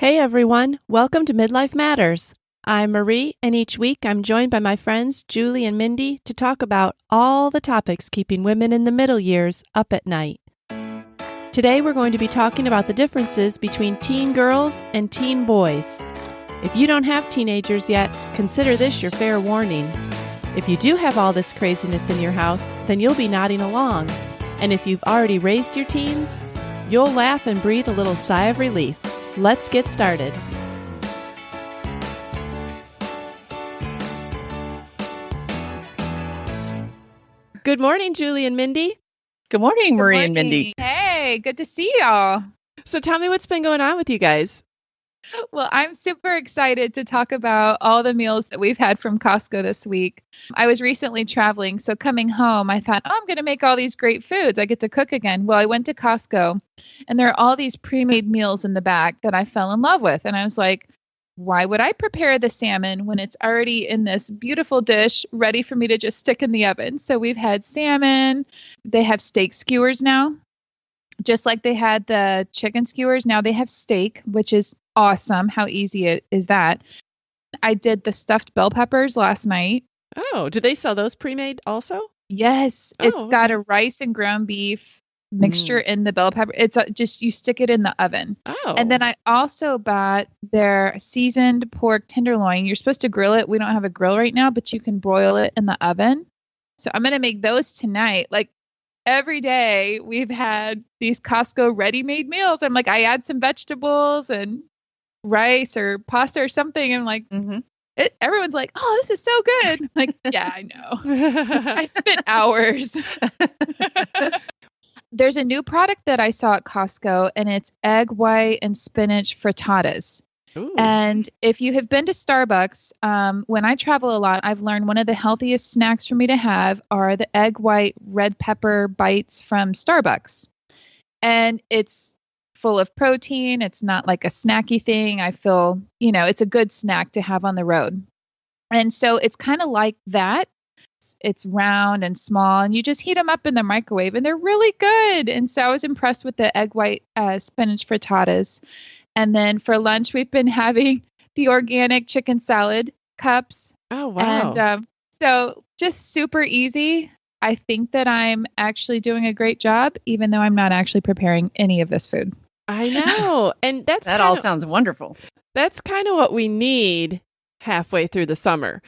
Hey everyone, welcome to Midlife Matters. I'm Marie, and each week I'm joined by my friends Julie and Mindy to talk about all the topics keeping women in the middle years up at night. Today we're going to be talking about the differences between teen girls and teen boys. If you don't have teenagers yet, consider this your fair warning. If you do have all this craziness in your house, then you'll be nodding along. And if you've already raised your teens, you'll laugh and breathe a little sigh of relief. Let's get started. Good morning, Julie and Mindy. Good morning, Marie and Mindy. Hey, good to see y'all. So tell me what's been going on with you guys. Well, I'm super excited to talk about all the meals that we've had from Costco this week. I was recently traveling, so coming home, I thought, I'm going to make all these great foods. I get to cook again. Well, I went to Costco, and there are all these pre-made meals in the back that I fell in love with. And I was like, why would I prepare the salmon when it's already in this beautiful dish ready for me to just stick in the oven? So we've had salmon. They have steak skewers now. Just like they had the chicken skewers, now they have steak, which is awesome. How easy it is that. I did the stuffed bell peppers last night. Oh, do they sell those pre-made also? Yes. Oh, It's got a rice and ground beef mixture in the bell pepper. It's just, you stick it in the oven. Oh. And then I also bought their seasoned pork tenderloin. You're supposed to grill it. We don't have a grill right now, but you can broil it in the oven. So I'm going to make those tonight. Like, every day we've had these Costco ready-made meals. I'm like, I add some vegetables and rice or pasta or something. And I'm like, everyone's like, oh, this is so good. I'm like, yeah, I know. I spent hours. There's a new product that I saw at Costco, and it's egg white and spinach frittatas. Ooh. And if you have been to Starbucks, when I travel a lot, I've learned one of the healthiest snacks for me to have are the egg white red pepper bites from Starbucks. And it's full of protein. It's not like a snacky thing. I feel, it's a good snack to have on the road. And so it's kind of like that. It's round and small, and you just heat them up in the microwave, and they're really good. And so I was impressed with the egg white spinach frittatas. And then for lunch, we've been having the organic chicken salad cups. Oh, wow. And so just super easy. I think that I'm actually doing a great job, even though I'm not actually preparing any of this food. I know. And that all sounds wonderful. That's kind of what we need halfway through the summer.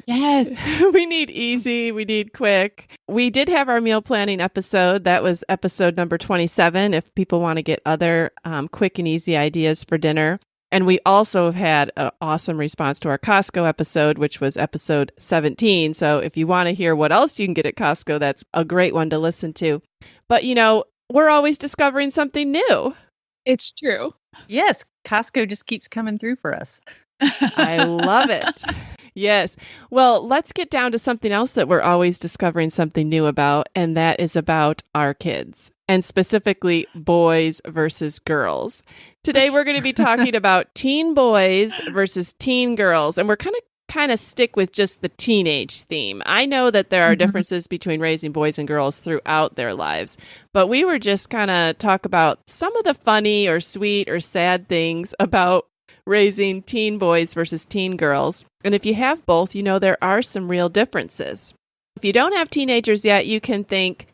Yes. We need easy. We need quick. We did have our meal planning episode. That was episode number 27, if people want to get other quick and easy ideas for dinner. And we also have had an awesome response to our Costco episode, which was episode 17. So if you want to hear what else you can get at Costco, that's a great one to listen to. But, we're always discovering something new. It's true. Yes, Costco just keeps coming through for us. I love it. Yes. Well, let's get down to something else that we're always discovering something new about, and that is about our kids, and specifically boys versus girls. Today, we're going to be talking about teen boys versus teen girls, and we're kind of stick with just the teenage theme. I know that there are differences between raising boys and girls throughout their lives, but we were just kind of talk about some of the funny or sweet or sad things about raising teen boys versus teen girls. And if you have both, there are some real differences. If you don't have teenagers yet, you can think,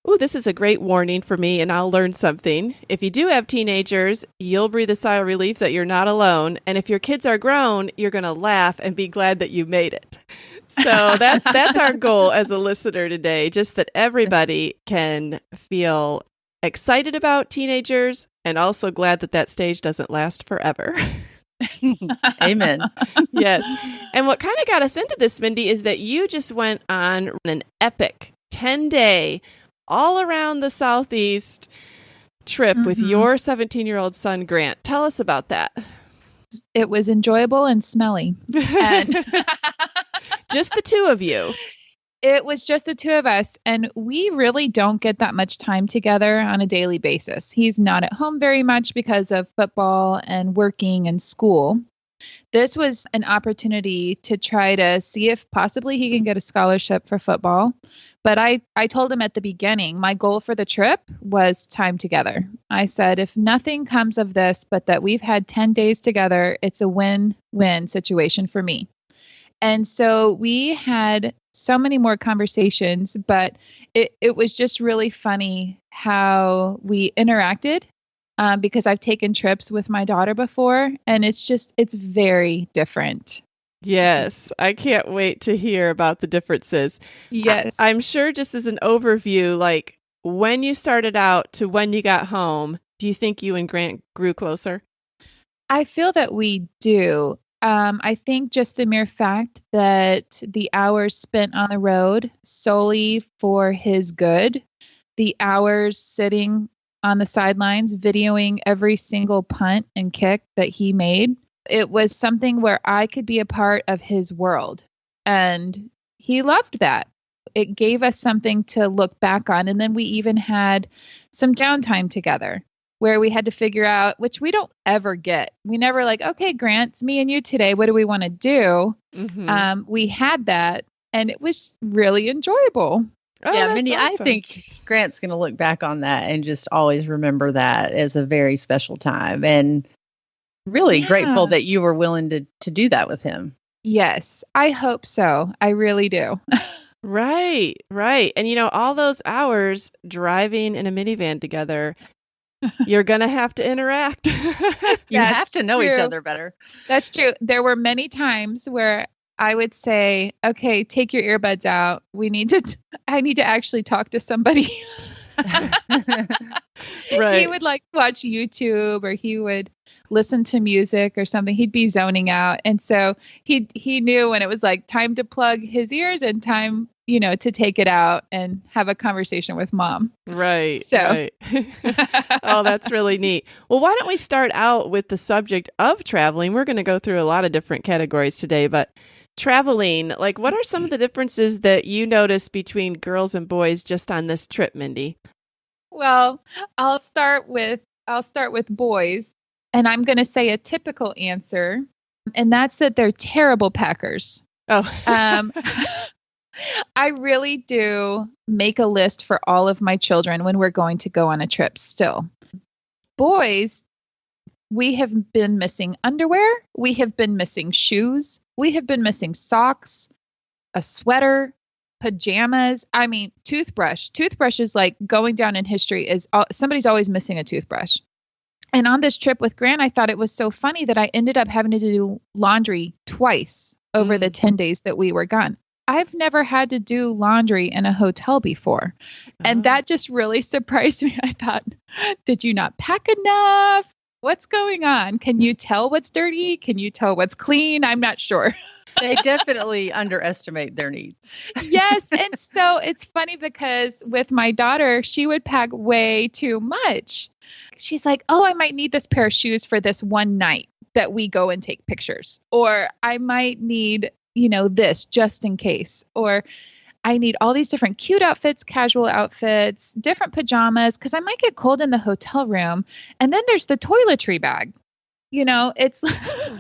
oh, this is a great warning for me and I'll learn something. If you do have teenagers, you'll breathe a sigh of relief that you're not alone. And if your kids are grown, you're going to laugh and be glad that you made it. So that's our goal as a listener today, just that everybody can feel excited about teenagers and also glad that stage doesn't last forever. Amen. Yes. And what kind of got us into this, Mindy, is that you just went on an epic 10-day all around the Southeast trip with your 17-year-old son, Grant. Tell us about that. It was enjoyable and smelly. And just the two of you. It was just the two of us, and we really don't get that much time together on a daily basis. He's not at home very much because of football and working and school. This was an opportunity to try to see if possibly he can get a scholarship for football. But I told him at the beginning, my goal for the trip was time together. I said, if nothing comes of this, but that we've had 10 days together, it's a win-win situation for me. And so we had so many more conversations, but it was just really funny how we interacted. Because I've taken trips with my daughter before, and it's very different. Yes, I can't wait to hear about the differences. Yes. I'm sure just as an overview, like when you started out to when you got home, do you think you and Grant grew closer? I feel that we do. I think just the mere fact that the hours spent on the road solely for his good, the hours sitting on the sidelines, videoing every single punt and kick that he made. It was something where I could be a part of his world. And he loved that. It gave us something to look back on. And then we even had some downtime together where we had to figure out, which we don't ever get. We never like, okay, Grant, it's me and you today. What do we want to do? Mm-hmm. We had that, and it was really enjoyable. Oh, yeah, Mindy, awesome. I think Grant's going to look back on that and just always remember that as a very special time, and really grateful that you were willing to do that with him. Yes, I hope so. I really do. Right. And all those hours driving in a minivan together, you're going to have to interact. You have to know each other better. That's true. There were many times where I would say, okay, take your earbuds out. I need to actually talk to somebody. Right. He would watch YouTube, or he would listen to music or something. He'd be zoning out. And so he knew when it was time to plug his ears and time, to take it out and have a conversation with mom. Right. So. Right. Oh, that's really neat. Well, why don't we start out with the subject of traveling? We're going to go through a lot of different categories today, but traveling, what are some of the differences that you notice between girls and boys just on this trip, Mindy? Well, I'll start with boys, and I'm going to say a typical answer, and that's that they're terrible packers. Oh. I really do make a list for all of my children when we're going to go on a trip still. Boys, we have been missing underwear. We have been missing shoes. We have been missing socks, a sweater, pajamas. I mean, toothbrush. Toothbrush is going down in history as somebody's always missing a toothbrush. And on this trip with Grant, I thought it was so funny that I ended up having to do laundry twice over the 10 days that we were gone. I've never had to do laundry in a hotel before. And that just really surprised me. I thought, did you not pack enough? What's going on? Can you tell what's dirty? Can you tell what's clean? I'm not sure. They definitely underestimate their needs. Yes. And so it's funny because with my daughter, she would pack way too much. She's like, oh, I might need this pair of shoes for this one night that we go and take pictures. Or I might need, this just in case. Or I need all these different cute outfits, casual outfits, different pajamas, because I might get cold in the hotel room. And then there's the toiletry bag. It's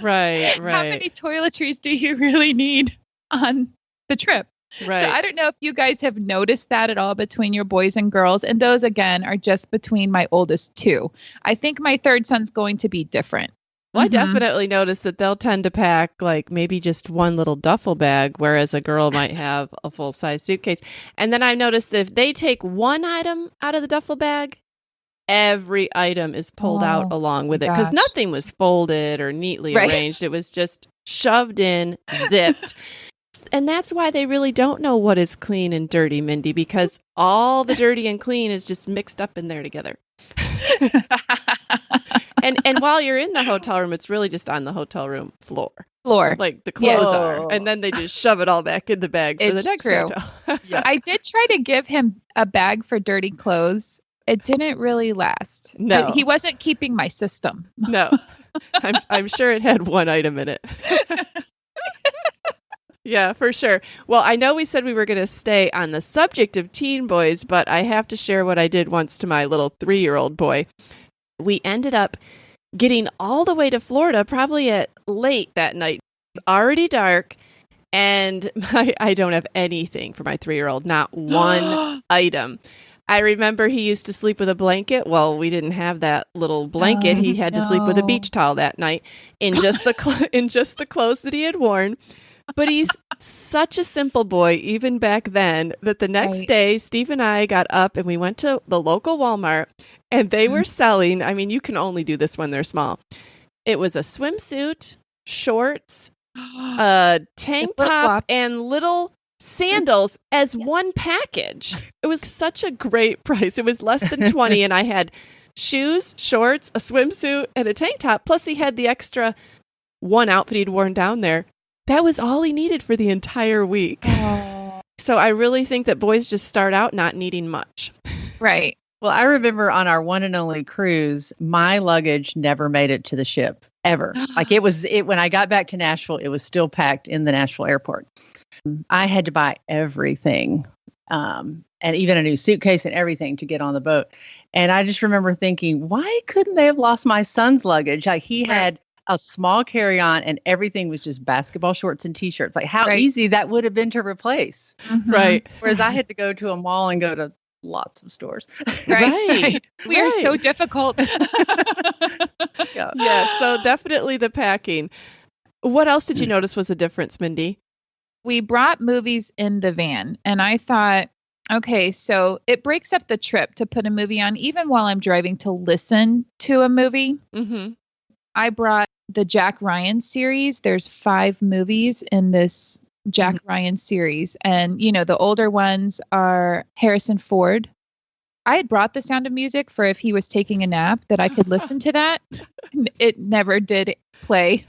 right. How many toiletries do you really need on the trip? Right. So I don't know if you guys have noticed that at all between your boys and girls. And those, again, are just between my oldest two. I think my third son's going to be different. Well, I definitely noticed that they'll tend to pack maybe just one little duffel bag, whereas a girl might have a full-size suitcase. And then I noticed if they take one item out of the duffel bag, every item is pulled out along with it, because nothing was folded or neatly arranged. It was just shoved in, zipped. And that's why they really don't know what is clean and dirty, Mindy, because all the dirty and clean is just mixed up in there together. And while you're in the hotel room, it's really just on the hotel room floor. Like the clothes are. And then they just shove it all back in the bag for the next hotel. Yeah. I did try to give him a bag for dirty clothes. It didn't really last. No. He wasn't keeping my system. No. I'm sure it had one item in it. Yeah, for sure. Well, I know we said we were going to stay on the subject of teen boys, but I have to share what I did once to my little 3-year-old boy. We ended up getting all the way to Florida, probably at late that night. It's already dark, and I don't have anything for my 3-year-old, not one item. I remember he used to sleep with a blanket. Well, we didn't have that little blanket. He had to sleep with a beach towel that night in just the in just the clothes that he had worn. But he's such a simple boy, even back then, that the next day, Steve and I got up and we went to the local Walmart, and they were selling, I mean, you can only do this when they're small. It was a swimsuit, shorts, a tank top, and little sandals as one package. It was such a great price. It was less than 20, and I had shoes, shorts, a swimsuit, and a tank top. Plus, he had the extra one outfit he'd worn down there. That was all he needed for the entire week. Oh. So I really think that boys just start out not needing much. Right. Well, I remember on our one and only cruise, my luggage never made it to the ship, ever. Like when I got back to Nashville, it was still packed in the Nashville airport. I had to buy everything, and even a new suitcase and everything to get on the boat. And I just remember thinking, why couldn't they have lost my son's luggage? Like he had a small carry-on and everything was just basketball shorts and t-shirts. Like how easy that would have been to replace. Mm-hmm. Right. Whereas I had to go to a mall and go to lots of stores. Right. We are so difficult. Yeah, so definitely the packing. What else did you notice was a difference, Mindy? We brought movies in the van, and I thought, okay, so it breaks up the trip to put a movie on, even while I'm driving, to listen to a movie. Mm-hmm. I brought the Jack Ryan series. There's 5 movies in this Jack Ryan series. And, you know, the older ones are Harrison Ford. I had brought The Sound of Music for if he was taking a nap that I could listen to that. It never did play.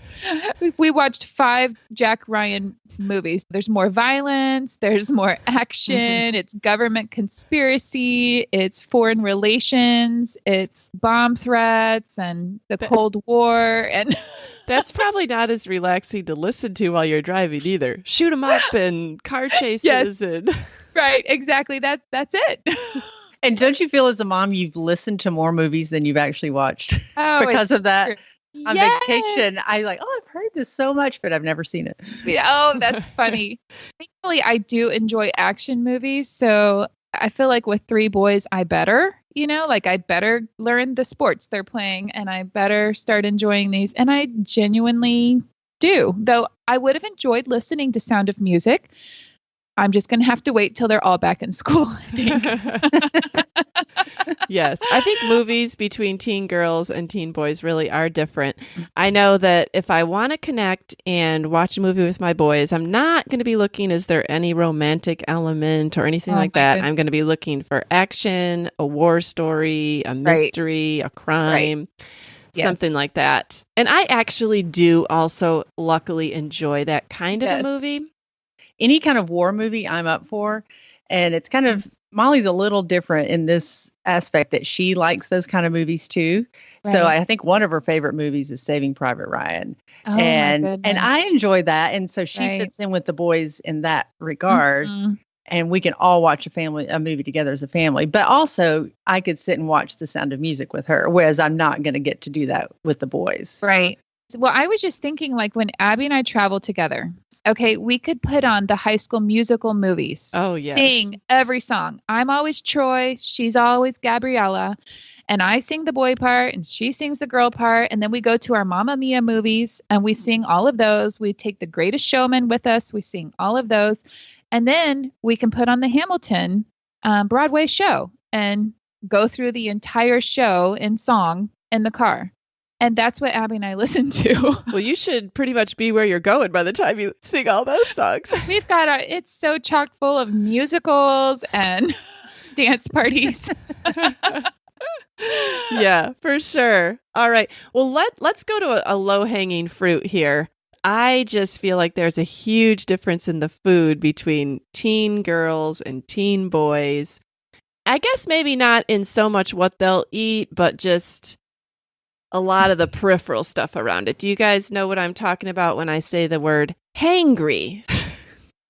We watched 5 Jack Ryan movies. There's more violence. There's more action. It's government conspiracy. It's foreign relations. It's bomb threats and the Cold War. And that's probably not as relaxing to listen to while you're driving either. Shoot 'em up and car chases. Yes. And Right. Exactly. That's it. And don't you feel as a mom, you've listened to more movies than you've actually watched because of that? True. On vacation, I I've heard this so much, but I've never seen it. Oh, that's funny. Thankfully, I do enjoy action movies. So I feel like with 3 boys, I better learn the sports they're playing and I better start enjoying these. And I genuinely do. Though I would have enjoyed listening to Sound of Music. I'm just going to have to wait till they're all back in school, I think. Yes. I think movies between teen girls and teen boys really are different. I know that if I want to connect and watch a movie with my boys, I'm not going to be looking, is there any romantic element or anything like that? Goodness. I'm going to be looking for action, a war story, a mystery, a crime, something like that. And I actually do also luckily enjoy that kind of a movie. Any kind of war movie I'm up for. And it's kind of, Molly's a little different in this aspect that she likes those kind of movies too. Right. So I think one of her favorite movies is Saving Private Ryan. Oh, and I enjoy that. And so she fits in with the boys in that regard. Mm-hmm. And we can all watch a movie together as a family. But also I could sit and watch The Sound of Music with her, whereas I'm not going to get to do that with the boys. Right. Well, I was just thinking when Abby and I travel together, okay, we could put on the High School Musical movies. Oh, yes. Sing every song. I'm always Troy. She's always Gabriella. And I sing the boy part and she sings the girl part. And then we go to our Mamma Mia movies and we sing all of those. We take The Greatest Showman with us. We sing all of those. And then we can put on the Hamilton Broadway show and go through the entire show in song in the car. And that's what Abby and I listen to. Well, you should pretty much be where you're going by the time you sing all those songs. We've got it's so chock full of musicals and dance parties. Yeah, for sure. All right. Well, let's go to a low-hanging fruit here. I just feel like there's a huge difference in the food between teen girls and teen boys. I guess maybe not in so much what they'll eat, but just a lot of the peripheral stuff around it. Do you guys know what I'm talking about when I say the word hangry?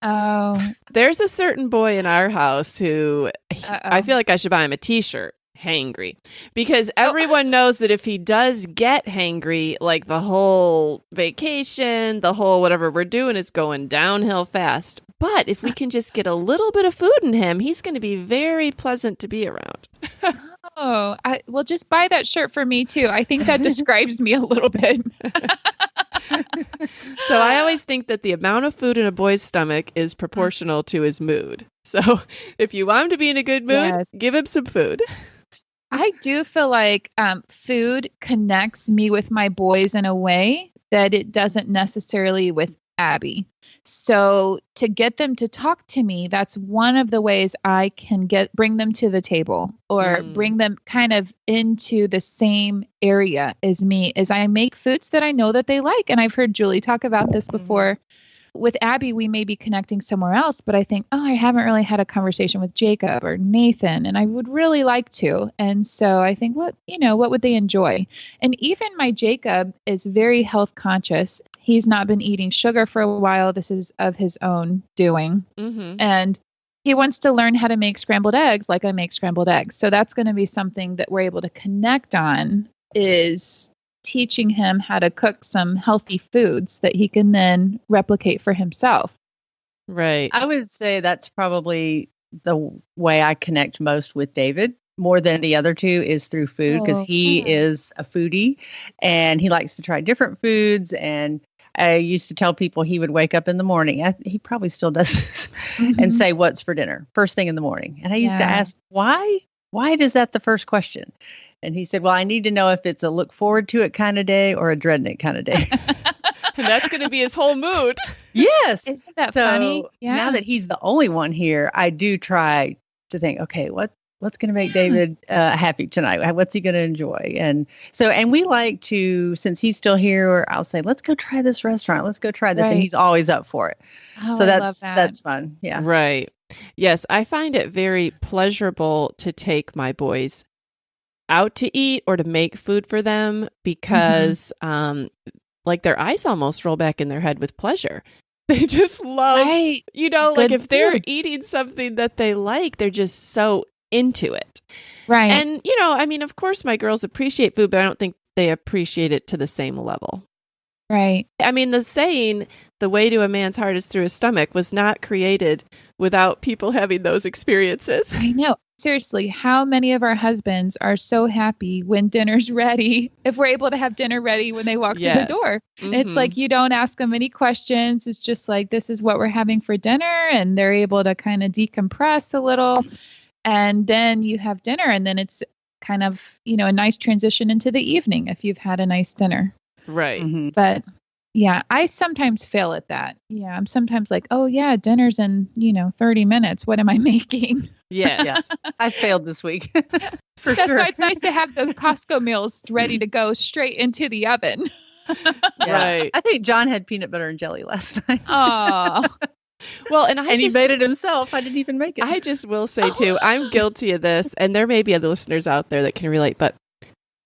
Oh. There's a certain boy in our house who I feel like I should buy him a t-shirt. hangry, because everyone knows that if he does get hangry, like the whole vacation, the whole whatever we're doing is going downhill fast. But if we can just get a little bit of food in him, he's going to be very pleasant to be around. Well, just buy that shirt for me too. I think that describes me a little bit. So I always think that the amount of food in a boy's stomach is proportional to his mood. So if you want him to be in a good mood, give him some food. I do feel like food connects me with my boys in a way that it doesn't necessarily with Abby. So to get them to talk to me, that's one of the ways I can bring them to the table or bring them kind of into the same area as me, is I make foods that I know that they like. And I've heard Julie talk about this before. With Abby, we may be connecting somewhere else, but I think, I haven't really had a conversation with Jacob or Nathan, and I would really like to. And so I think, what would they enjoy? And even my Jacob is very health conscious. He's not been eating sugar for a while. This is of his own doing. And he wants to learn how to make scrambled eggs like I make scrambled eggs. So that's going to be something that we're able to connect on, is teaching him how to cook some healthy foods that he can then replicate for himself. Right. I would say that's probably the way I connect most with David, more than the other two, is through food, because he is a foodie and he likes to try different foods. And I used to tell people he would wake up in the morning. He probably still does this and say, "What's for dinner?" First thing in the morning. And I used to ask, why is that the first question? And he said, "Well, I need to know if it's a look forward to it kind of day or a dreading it kind of day." And that's going to be his whole mood. Yes. Isn't that funny? Yeah. Now that he's the only one here, I do try to think, okay, what's going to make David happy tonight? What's he going to enjoy? And we like to, since he's still here, I'll say, let's go try this restaurant. Let's go try this. Right. And he's always up for it. Oh, so I love that. That's fun. Yeah. Right. Yes. I find it very pleasurable to take my boys out to eat or to make food for them, because like their eyes almost roll back in their head with pleasure. They just love, like if they're eating something that they like, they're just so into it. Right. And, I mean, of course my girls appreciate food, but I don't think they appreciate it to the same level. Right. I mean, the saying, "the way to a man's heart is through his stomach," was not created without people having those experiences. I know. Seriously, how many of our husbands are so happy when dinner's ready, if we're able to have dinner ready when they walk through the door? It's like you don't ask them any questions. It's just like, this is what we're having for dinner. And they're able to kind of decompress a little. And then you have dinner. And then it's kind of, a nice transition into the evening if you've had a nice dinner. Right. But yeah, I sometimes fail at that. Yeah, I'm sometimes like, oh yeah, dinner's in, 30 minutes. What am I making? Yes. Yeah. I failed this week. That's why it's nice to have those Costco meals ready to go straight into the oven. Right. I think John had peanut butter and jelly last night. Oh. Well, and he made it himself. I didn't even make it. I just will say too, I'm guilty of this, and there may be other listeners out there that can relate, but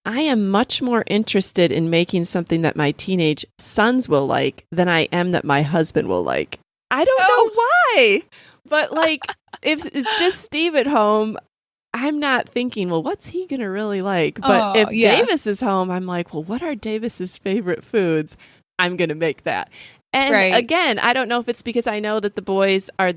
I am much more interested in making something that my teenage sons will like than I am that my husband will like. I don't know why, but like, if it's just Steve at home, I'm not thinking, well, what's he going to really like? But if Davis is home, I'm like, well, what are Davis's favorite foods? I'm going to make that. And again, I don't know if it's because I know that the boys are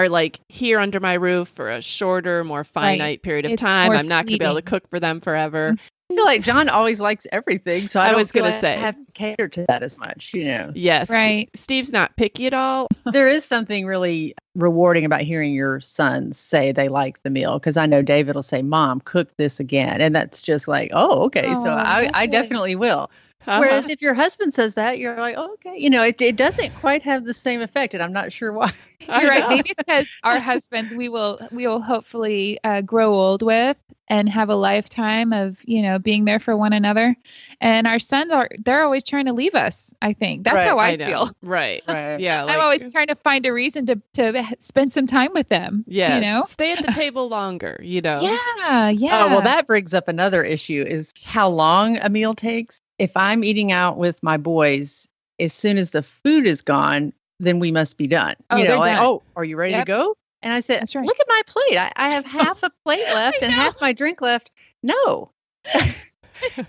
like here under my roof for a shorter, more finite period of time. I'm not going to be able to cook for them forever. I feel like John always likes everything, so I was going to say, have to cater to that as much, Yes, right. Steve's not picky at all. There is something really rewarding about hearing your sons say they like the meal, because I know David will say, "Mom, cook this again," and that's just like, oh, okay, so I definitely will. Whereas if your husband says that, you're like, oh, okay. It doesn't quite have the same effect, and I'm not sure why. You're right. Maybe it's because our husbands, we will hopefully grow old with and have a lifetime of, being there for one another. And our sons they're always trying to leave us, I think. That's how I feel. Right. Yeah. I'm always trying to find a reason to spend some time with them. Yes. Stay at the table longer, Yeah. Oh, well, that brings up another issue, is how long a meal takes. If I'm eating out with my boys, as soon as the food is gone, then we must be done. They're done. Are you ready to go? And I said, That's right. look at my plate. I have half a plate left and half my drink left. No.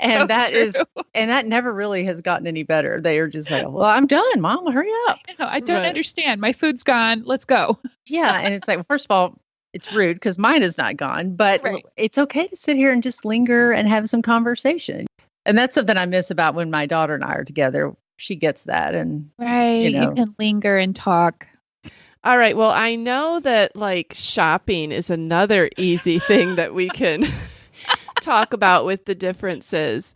And that never really has gotten any better. They are just like, well, I'm done, Mom, hurry up. I don't understand. My food's gone. Let's go. Yeah. And it's like, well, first of all, it's rude because mine is not gone, but it's okay to sit here and just linger and have some conversation. And that's something I miss about when my daughter and I are together. She gets that. And you can linger and talk. All right. Well, I know that like shopping is another easy thing that we can talk about with the differences.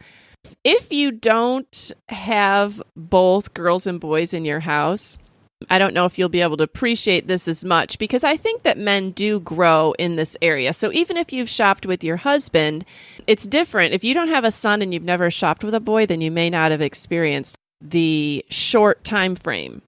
If you don't have both girls and boys in your house, I don't know if you'll be able to appreciate this as much because I think that men do grow in this area. So even if you've shopped with your husband, it's different. If you don't have a son and you've never shopped with a boy, then you may not have experienced the short time frame.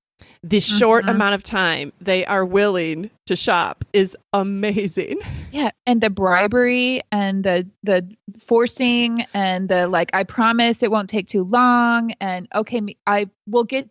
The short amount of time they are willing to shop is amazing. Yeah, and the bribery and the forcing and the like, I promise it won't take too long, and okay, we'll get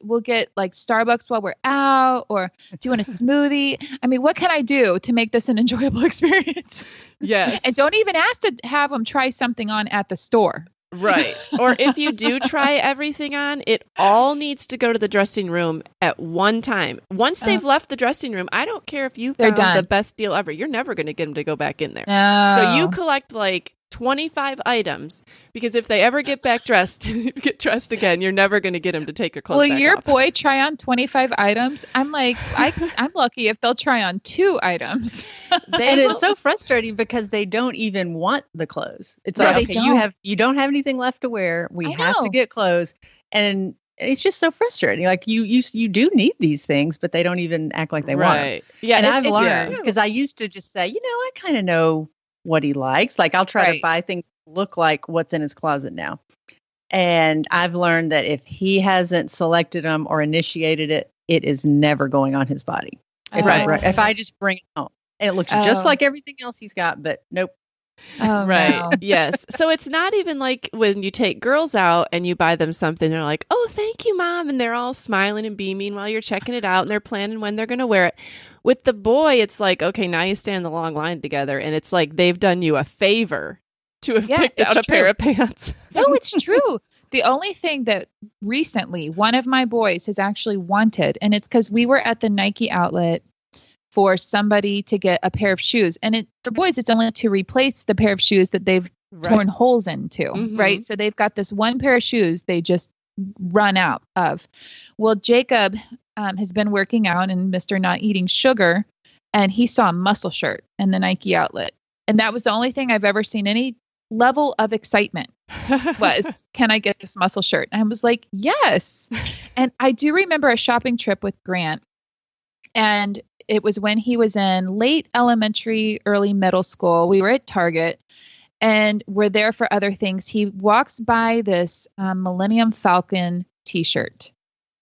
like Starbucks while we're out, or do you want a smoothie? I mean, what can I do to make this an enjoyable experience? Yes. And don't even ask to have them try something on at the store. Right. Or if you do try everything on, it all needs to go to the dressing room at one time. Once they've left the dressing room, I don't care if you found the best deal ever. You're never going to get them to go back in there. No. So you collect like 25 items because if they ever get dressed again, you're never going to get them to take your clothes back off. Will your boy try on 25 items? I'm like, I'm lucky if they'll try on 2 items. It's so frustrating because they don't even want the clothes. It's like, okay, you don't have anything left to wear. We have to get clothes. And it's just so frustrating. Like you do need these things, but they don't even act like they want them. Yeah. And I've learned because I used to just say, I kind of know what he likes. Like I'll try to buy things that look like what's in his closet now. And I've learned that if he hasn't selected them or initiated it, it is never going on his body. If I just bring it home and it looks just like everything else he's got, but nope. Oh, right. No. Yes. So it's not even like when you take girls out and you buy them something, they're like, oh, thank you, Mom. And they're all smiling and beaming while you're checking it out and they're planning when they're going to wear it. With the boy, it's like, okay, now you stand in the long line together. And it's like they've done you a favor to have picked out a pair of pants. No, it's true. The only thing that recently one of my boys has actually wanted, and it's because we were at the Nike outlet for somebody to get a pair of shoes. And for boys, it's only to replace the pair of shoes that they've torn holes into, right? So they've got this one pair of shoes they just run out of. Well, Jacob has been working out and Mr. Not Eating Sugar, and he saw a muscle shirt in the Nike outlet. And that was the only thing I've ever seen any level of excitement was, can I get this muscle shirt? And I was like, yes. And I do remember a shopping trip with Grant, and it was when he was in late elementary, early middle school. We were at Target and we're there for other things. He walks by this Millennium Falcon t-shirt.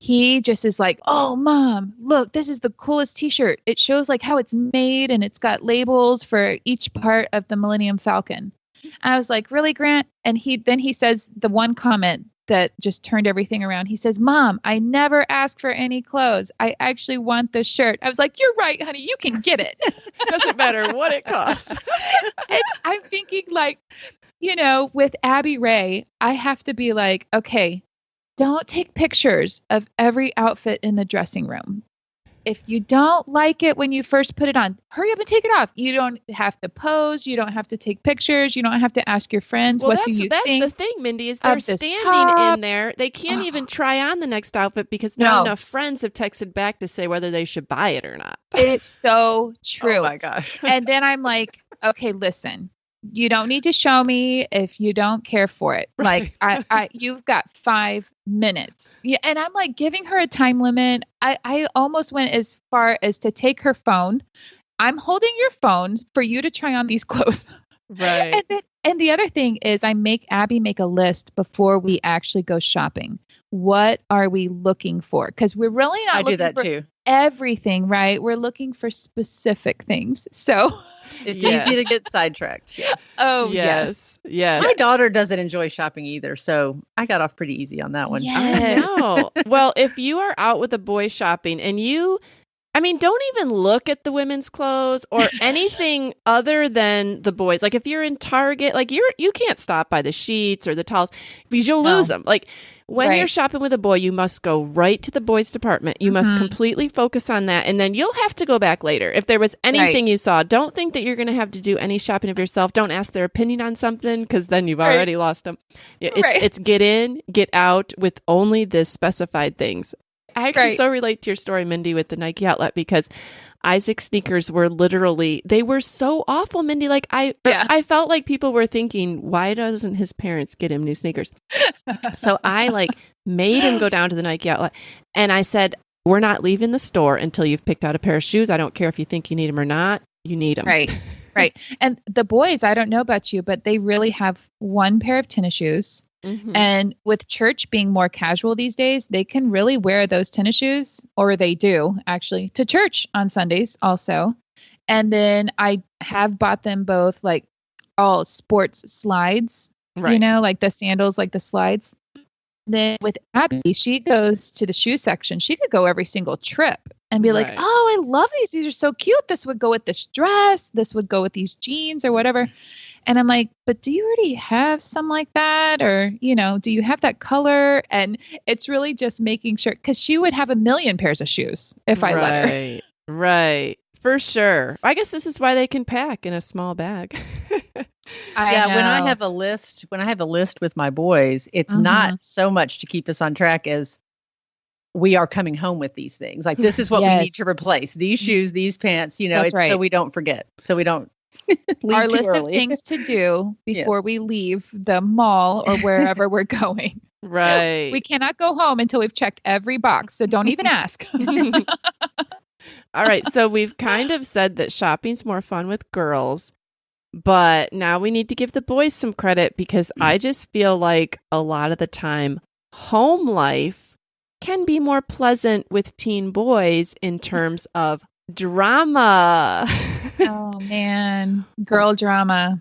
He just is like, oh, Mom, look, this is the coolest t-shirt. It shows like how it's made and it's got labels for each part of the Millennium Falcon. And I was like, really, Grant? And he says the one comment that just turned everything around. He says, Mom, I never asked for any clothes. I actually want this shirt. I was like, you're right, honey. You can get it. Doesn't matter what it costs. And I'm thinking like, with Abby Ray, I have to be like, okay, don't take pictures of every outfit in the dressing room. If you don't like it when you first put it on, hurry up and take it off. You don't have to pose. You don't have to take pictures. You don't have to ask your friends, what do you think? That's the thing, Mindy, is they're standing in there. They can't even try on the next outfit because not enough friends have texted back to say whether they should buy it or not. It's so true. Oh my gosh. And then I'm like, okay, listen. You don't need to show me if you don't care for it. Right. Like you've got 5 minutes. Yeah. And I'm like giving her a time limit. I almost went as far as to take her phone. I'm holding your phone for you to try on these clothes. Right. And the other thing is I make Abby make a list before we actually go shopping. What are we looking for? Because we're really not looking for everything, right? We're looking for specific things. So it's easy to get sidetracked. Yes. Oh, yes. My daughter doesn't enjoy shopping either, so I got off pretty easy on that one. Yes. I know. Well, if you are out with a boy shopping and you I mean, don't even look at the women's clothes or anything other than the boys. Like if you're in Target, like you can't stop by the sheets or the towels because you'll lose them. Like when you're shopping with a boy, you must go right to the boys department. You must completely focus on that. And then you'll have to go back later. If there was anything you saw, don't think that you're going to have to do any shopping of yourself. Don't ask their opinion on something because then you've already lost them. It's get in, get out with only the specified things. I actually so relate to your story, Mindy, with the Nike outlet because Isaac's sneakers were literally, they were so awful, Mindy. Like I felt like people were thinking, why doesn't his parents get him new sneakers? So I like made him go down to the Nike outlet and I said, we're not leaving the store until you've picked out a pair of shoes. I don't care if you think you need them or not. You need them. Right. Right. And the boys, I don't know about you, but they really have one pair of tennis shoes. And with church being more casual these days, they can really wear those tennis shoes, or they do actually, to church on Sundays also. And then I have bought them both like all sports slides, you know, like the sandals, like the slides. Then with Abby, she goes to the shoe section. She could go every single trip and be like, oh, I love these. These are so cute. This would go with this dress. This would go with these jeans or whatever. And I'm like, but do you already have some like that? Or, you know, do you have that color? And it's really just making sure, because she would have a million pairs of shoes if I let her. Right. For sure. I guess this is why they can pack in a small bag. When I have a list with my boys, it's not so much to keep us on track as we are coming home with these things. Like this is what we need to replace. These shoes, these pants, you know, so we don't forget. So we don't our list of things to do before we leave the mall or wherever we're going. Right. We cannot go home until we've checked every box. So don't even ask. All right. So we've kind of said that shopping's more fun with girls, but now we need to give the boys some credit because I just feel like a lot of the time home life can be more pleasant with teen boys in terms of drama. Oh man, girl drama.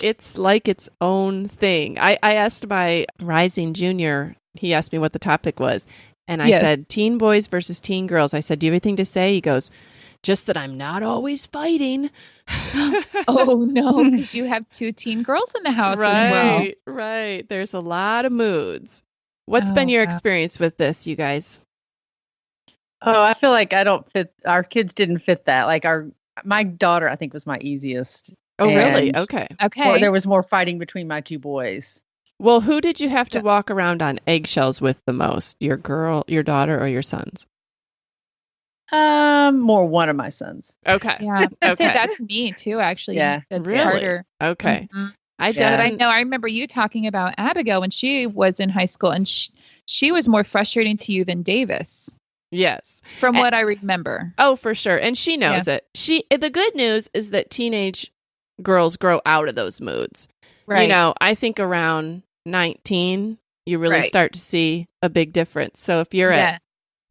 It's like its own thing. I asked my rising junior, he asked me what the topic was. And I said, teen boys versus teen girls. I said, do you have anything to say? He goes, just that I'm not always fighting. Oh no, because you have two teen girls in the house as well. Right. There's a lot of moods. What's been your experience with this, you guys? Oh, I feel like I don't fit. Our kids didn't fit that. Like my daughter, I think, was my easiest. Oh, really? Okay. Well, there was more fighting between my two boys. Well, who did you have to walk around on eggshells with the most? Your daughter, or your sons? More one of my sons. Okay. Yeah. I'd say that's me too, actually. Yeah. That's really? harder. Okay. Mm-hmm. But I remember you talking about Abigail when she was in high school, and she was more frustrating to you than Davis. Yes. From what I remember. Oh, for sure. And she knows it. The good news is that teenage girls grow out of those moods. Right. You know, I think around 19, you really start to see a big difference. So if you're at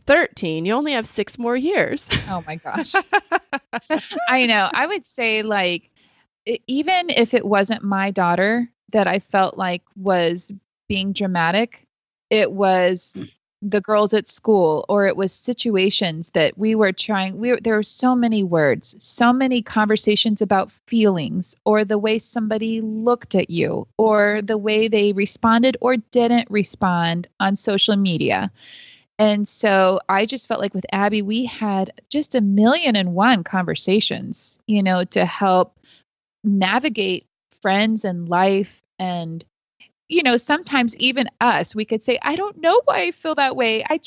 13, you only have 6 more years. Oh my gosh. I know. I would say like, even if it wasn't my daughter that I felt like was being dramatic, it was the girls at school, or it was situations that we were trying. There were so many words, so many conversations about feelings, or the way somebody looked at you, or the way they responded or didn't respond on social media. And so I just felt like with Abby, we had just 1,000,001 conversations, you know, to help navigate friends and life. And you know, sometimes even us, we could say, I don't know why I feel that way. I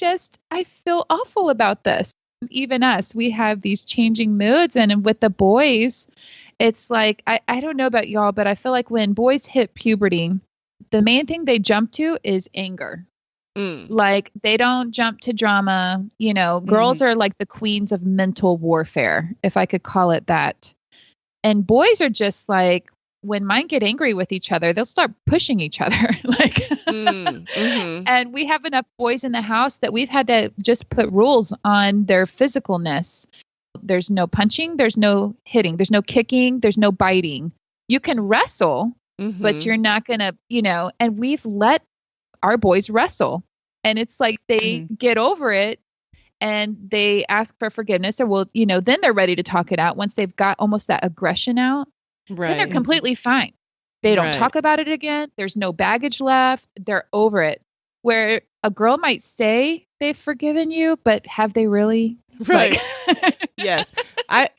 feel awful about this. Even us, we have these changing moods. And with the boys, it's like, I don't know about y'all, but I feel like when boys hit puberty, the main thing they jump to is anger. Like they don't jump to drama. You know, girls are like the queens of mental warfare, if I could call it that. And boys are just like, when mine get angry with each other, they'll start pushing each other. And we have enough boys in the house that we've had to just put rules on their physicalness. There's no punching, there's no hitting, there's no kicking, there's no biting. You can wrestle, but you're not going to, you know, and we've let our boys wrestle. And it's like they get over it and they ask for forgiveness, or then they're ready to talk it out once they've got almost that aggression out. Then they're completely fine. They don't talk about it again. There's no baggage left. They're over it. Where a girl might say they've forgiven you, but have they really? Right. Yes.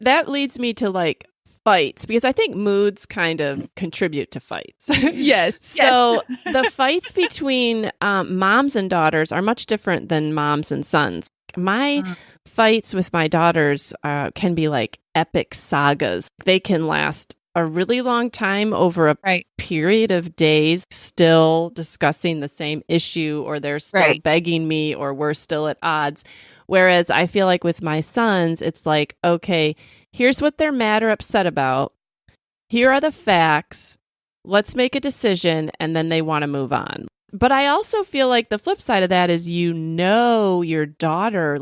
That leads me to like fights, because I think moods kind of contribute to fights. Yes. So the fights between moms and daughters are much different than moms and sons. My fights with my daughters can be like epic sagas. They can last a really long time over a period of days, still discussing the same issue, or they're still begging me, or we're still at odds. Whereas I feel like with my sons, it's like, okay, here's what they're mad or upset about. Here are the facts. Let's make a decision, and then they want to move on. But I also feel like the flip side of that is your daughter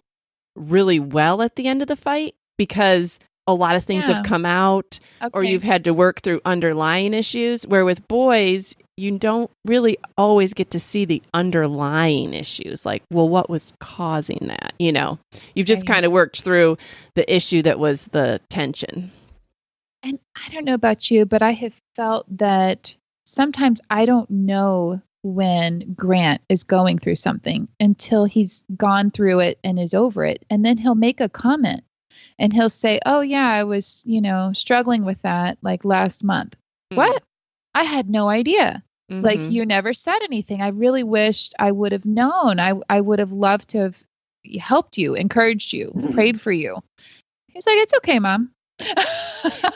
really well at the end of the fight, because a lot of things have come out, or you've had to work through underlying issues, where with boys, you don't really always get to see the underlying issues. Like, well, what was causing that? You've just kind of worked through the issue that was the tension. And I don't know about you, but I have felt that sometimes I don't know when Grant is going through something until he's gone through it and is over it. And then he'll make a comment. And he'll say, oh, yeah, I was, struggling with that like last month. What? I had no idea. Like, you never said anything. I really wished I would have known. I would have loved to have helped you, encouraged you, prayed for you. He's like, it's okay, Mom.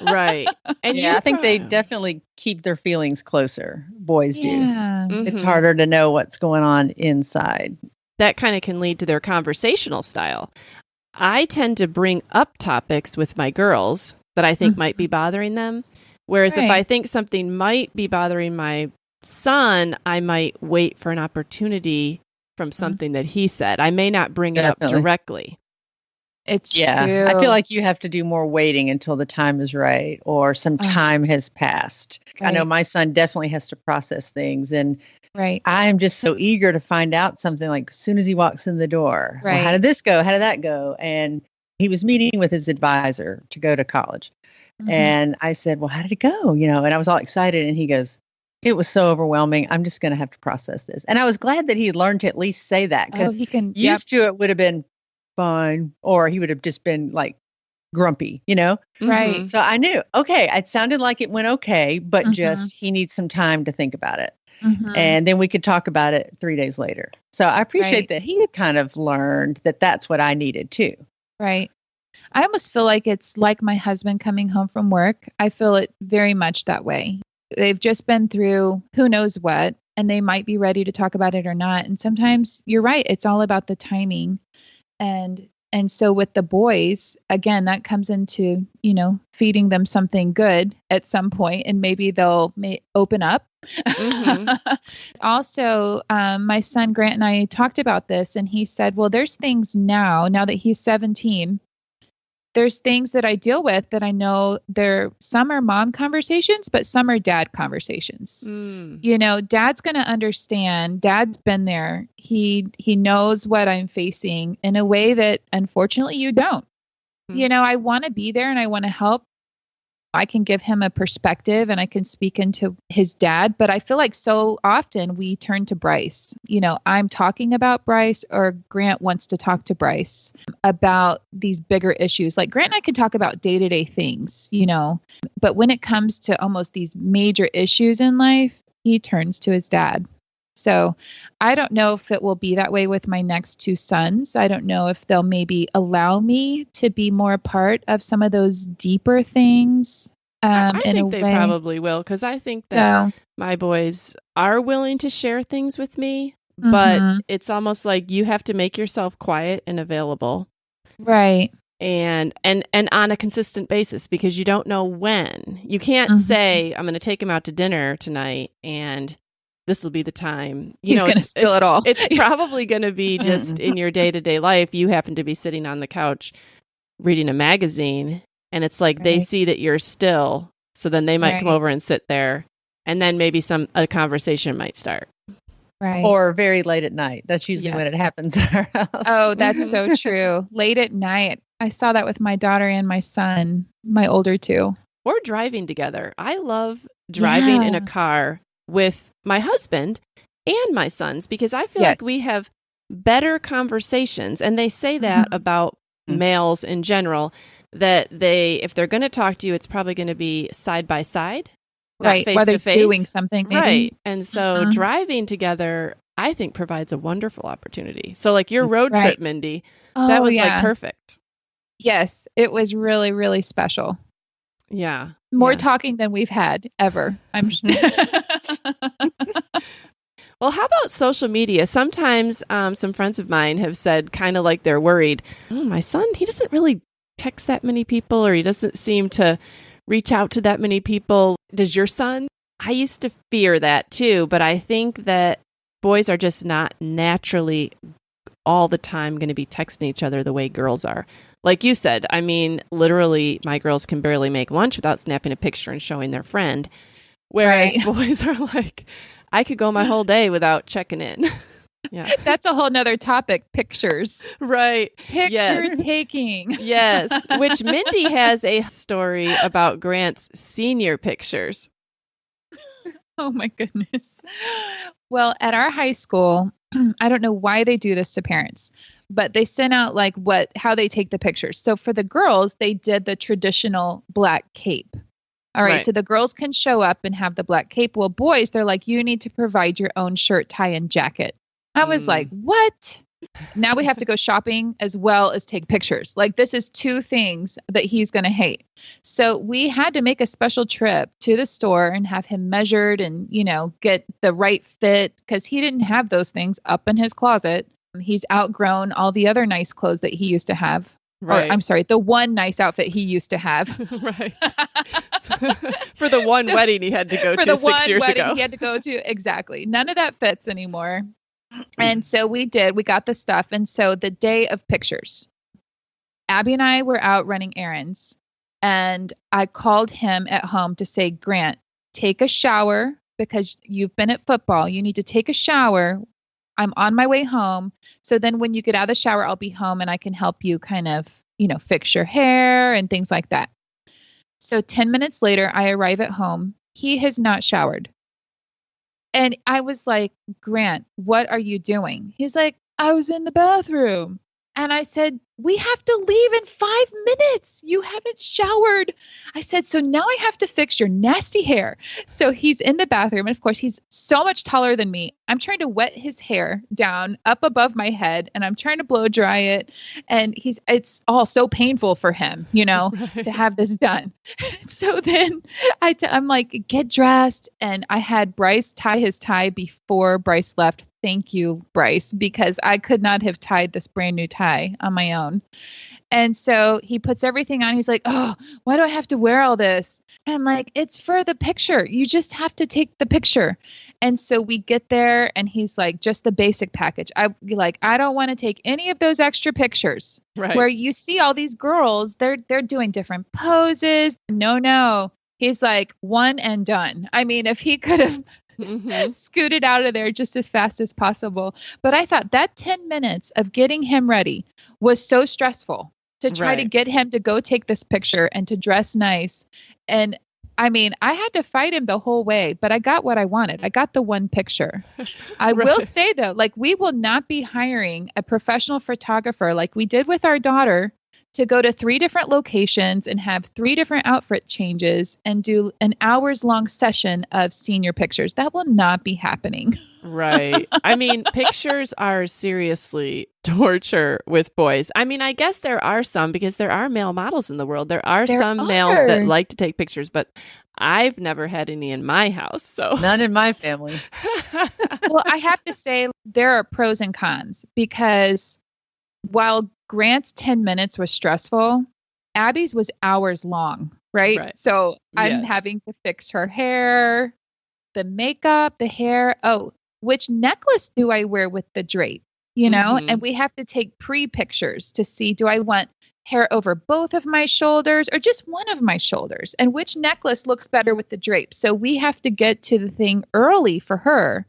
Right. And I think they definitely keep their feelings closer. Boys do. Mm-hmm. It's harder to know what's going on inside. That kind of can lead to their conversational style. I tend to bring up topics with my girls that I think might be bothering them. Whereas if I think something might be bothering my son, I might wait for an opportunity from something that he said. I may not bring it up directly. It's true. I feel like you have to do more waiting until the time is right, or some time has passed. I know my son definitely has to process things, and I am just so eager to find out something, like as soon as he walks in the door. Well, how did this go? How did that go? And he was meeting with his advisor to go to college. And I said, well, how did it go? And I was all excited. And he goes, it was so overwhelming. I'm just going to have to process this. And I was glad that he learned to at least say that, because used to it would have been fine, or he would have just been like grumpy, Right. So I knew, okay, it sounded like it went okay, but just he needs some time to think about it. And then we could talk about it 3 days later. So I appreciate that he had kind of learned that that's what I needed too. Right. I almost feel like it's like my husband coming home from work. I feel it very much that way. They've just been through who knows what, and they might be ready to talk about it or not. And sometimes you're right. It's all about the timing. And so with the boys, again, that comes into, feeding them something good at some point, and maybe they'll open up. Also, my son Grant and I talked about this, and he said, well, there's things now that he's 17, there's things that I deal with that I know some are mom conversations, but some are dad conversations. Dad's going to understand. Dad's been there. He knows what I'm facing in a way that unfortunately you don't. I want to be there and I want to help. I can give him a perspective and I can speak into his dad, but I feel like so often we turn to Bryce. I'm talking about Bryce, or Grant wants to talk to Bryce about these bigger issues. Like Grant and I can talk about day-to-day things, but when it comes to almost these major issues in life, he turns to his dad. So I don't know if it will be that way with my next two sons. I don't know if they'll maybe allow me to be more a part of some of those deeper things. I think they probably will, because I think that my boys are willing to share things with me, but it's almost like you have to make yourself quiet and available. Right. And on a consistent basis, because you don't know when. You can't say, I'm going to take him out to dinner tonight and this will be the time. He's going to spill it all. It's probably going to be just in your day-to-day life. You happen to be sitting on the couch reading a magazine, and it's like they see that you're still, so then they might come over and sit there, and then maybe a conversation might start. Right. or very late at night. That's usually when it happens at our house. Oh, that's so true. Late at night. I saw that with my daughter and my son, my older two. Or driving together. I love driving in a Yeah. car with my husband and my sons because I feel Yes. like we have better conversations. And they say that about males in general, that if they're going to talk to you, it's probably going to be side by side, not Right. face While they're to face. doing something. Maybe. Right. And so driving together, I think provides a wonderful opportunity. So like your road trip, Mindy, that was like perfect. Yes. It was really, really special. Yeah. More talking than we've had ever. I'm sure. Well, how about social media? Sometimes some friends of mine have said kind of like they're worried, oh, my son, he doesn't really text that many people, or he doesn't seem to reach out to that many people. Does your son? I used to fear that too, but I think that boys are just not naturally all the time going to be texting each other the way girls are. Like you said, I mean, literally, my girls can barely make lunch without snapping a picture and showing their friend. Whereas boys are like, I could go my whole day without checking in. Yeah. That's a whole nother topic. Pictures. Right. Picture taking. Yes. Which Mindy has a story about Grant's senior pictures. Oh my goodness. Well, at our high school, I don't know why they do this to parents, but they sent out like how they take the pictures. So for the girls, they did the traditional black cape. All right. So the girls can show up and have the black cape. Well, boys, they're like, you need to provide your own shirt, tie, and jacket. I was like, what? Now we have to go shopping as well as take pictures. Like, this is two things that he's going to hate. So we had to make a special trip to the store and have him measured and, get the right fit, because he didn't have those things up in his closet. He's outgrown all the other nice clothes that he used to have. Right. Or, I'm sorry, the one nice outfit he used to have. Right. For the one wedding he had to go to 6 years ago. He had to go to. Exactly. None of that fits anymore. And so we got the stuff. And so the day of pictures, Abby and I were out running errands, and I called him at home to say, Grant, take a shower because you've been at football. You need to take a shower. I'm on my way home. So then when you get out of the shower, I'll be home and I can help you kind of, fix your hair and things like that. So 10 minutes later, I arrive at home. He has not showered. And I was like, Grant, what are you doing? He's like, I was in the bathroom. And I said, we have to leave in 5 minutes. You haven't showered. I said, so now I have to fix your nasty hair. So he's in the bathroom. And of course, he's so much taller than me. I'm trying to wet his hair down up above my head, and I'm trying to blow dry it. And it's all so painful for him, to have this done. So then I'm like, get dressed. And I had Bryce tie his tie before Bryce left. Thank you, Bryce, because I could not have tied this brand new tie on my own. And so he puts everything on. He's like, oh, why do I have to wear all this? And I'm like, it's for the picture. You just have to take the picture. And so we get there and he's like, just the basic package. I don't want to take any of those extra pictures. Right. Where you see all these girls, they're doing different poses. No. He's like, one and done. I mean, if he could have scooted out of there just as fast as possible. But I thought that 10 minutes of getting him ready was so stressful to try to get him to go take this picture and to dress nice. And I mean, I had to fight him the whole way, but I got what I wanted. I got the one picture. I will say though, like, we will not be hiring a professional photographer like we did with our daughter to go to 3 different locations and have 3 different outfit changes and do an hours-long session of senior pictures. That will not be happening. Right. I mean, pictures are seriously torture with boys. I mean, I guess there are some, because there are male models in the world. There are some males that like to take pictures, but I've never had any in my house. So none in my family. Well, I have to say there are pros and cons, because while Grant's 10 minutes was stressful, Abby's was hours long, right? So I'm having to fix her hair, the makeup, the hair. Oh, which necklace do I wear with the drape? And we have to take pre-pictures to see, do I want hair over both of my shoulders or just one of my shoulders? And which necklace looks better with the drape? So we have to get to the thing early for her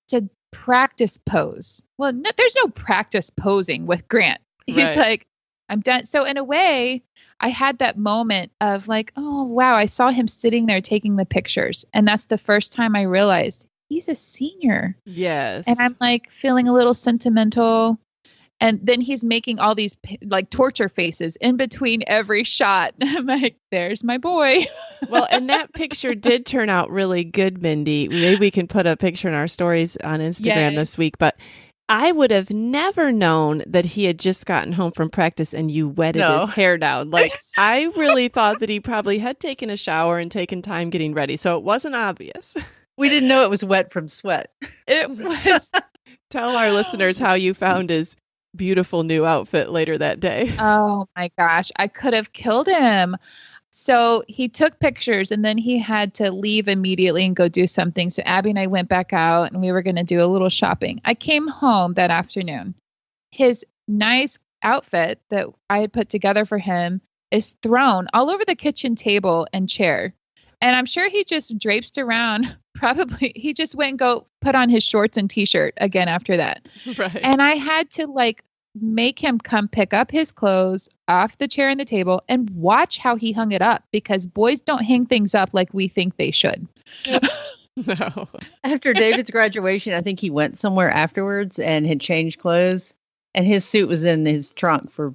to practice pose. Well, no, there's no practice posing with Grant. He's like, I'm done. So in a way, I had that moment of like, oh, wow, I saw him sitting there taking the pictures. And that's the first time I realized he's a senior. Yes. And I'm like feeling a little sentimental. And then he's making all these like torture faces in between every shot. I'm like, there's my boy. Well, and that picture did turn out really good, Mindy. Maybe we can put a picture in our stories on Instagram this week. But I would have never known that he had just gotten home from practice and you wetted his hair down. Like, I really thought that he probably had taken a shower and taken time getting ready. So it wasn't obvious. We didn't know it was wet from sweat. It was. Tell our listeners how you found his beautiful new outfit later that day. Oh my gosh, I could have killed him. So he took pictures and then he had to leave immediately and go do something. So Abby and I went back out and we were going to do a little shopping. I came home that afternoon. His nice outfit that I had put together for him is thrown all over the kitchen table and chair. And I'm sure he just draped around. Probably he just went and go put on his shorts and t-shirt again after that. Right. And I had to like make him come pick up his clothes off the chair and the table and watch how he hung it up, because boys don't hang things up like we think they should. No. After David's graduation, I think he went somewhere afterwards and had changed clothes, and his suit was in his trunk for,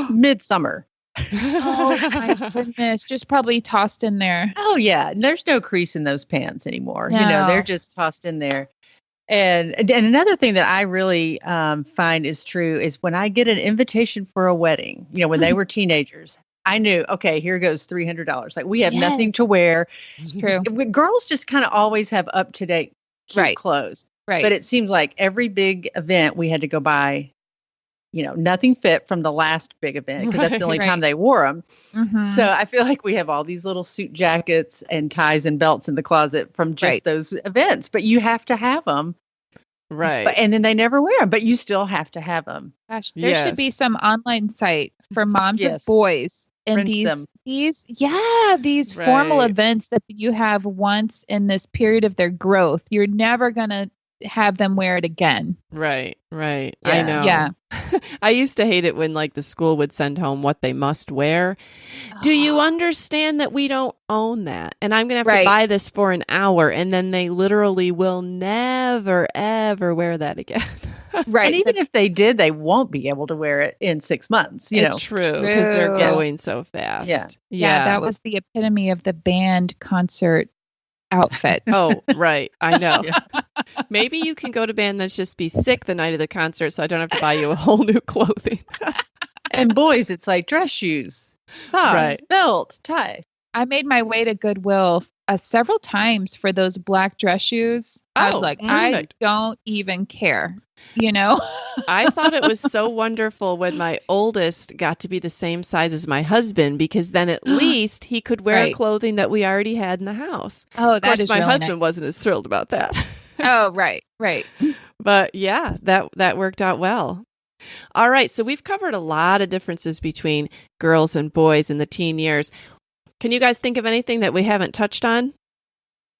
midsummer. Oh my goodness. Just probably tossed in there. Oh yeah. There's no crease in those pants anymore. No. They're just tossed in there. And another thing that I really find is true is when I get an invitation for a wedding, when they were teenagers, I knew, okay, here goes $300. Like, we have nothing to wear. It's true. Girls just kind of always have up-to-date clothes. Right. But it seems like every big event we had to go buy, nothing fit from the last big event, because that's the only time they wore them. Mm-hmm. So I feel like we have all these little suit jackets and ties and belts in the closet from just those events, but you have to have them. Right. And then they never wear them, but you still have to have them. Gosh, there should be some online site for moms of boys and Rent these formal events that you have once in this period of their growth. You're never going to have them wear it again. Right. Yeah. I know. Yeah. I used to hate it when like the school would send home what they must wear. Do you understand that we don't own that? And I'm going to have to buy this for an hour, and then they literally will never, ever wear that again. Right. And even if they did, they won't be able to wear it in 6 months. It's true, because they're growing so fast. Yeah. That was the epitome of the band concert outfit. Oh, right. I know. Maybe you can go to band that's just be sick the night of the concert, so I don't have to buy you a whole new clothing. And boys, it's like dress shoes, socks, belt, ties. I made my way to Goodwill several times for those black dress shoes. I was like, I don't even care. I thought it was so wonderful when my oldest got to be the same size as my husband, because then at least he could wear clothing that we already had in the house. Oh, that of course, my husband wasn't as thrilled about that. Oh, right. But yeah, that worked out well. All right, so we've covered a lot of differences between girls and boys in the teen years. Can you guys think of anything that we haven't touched on?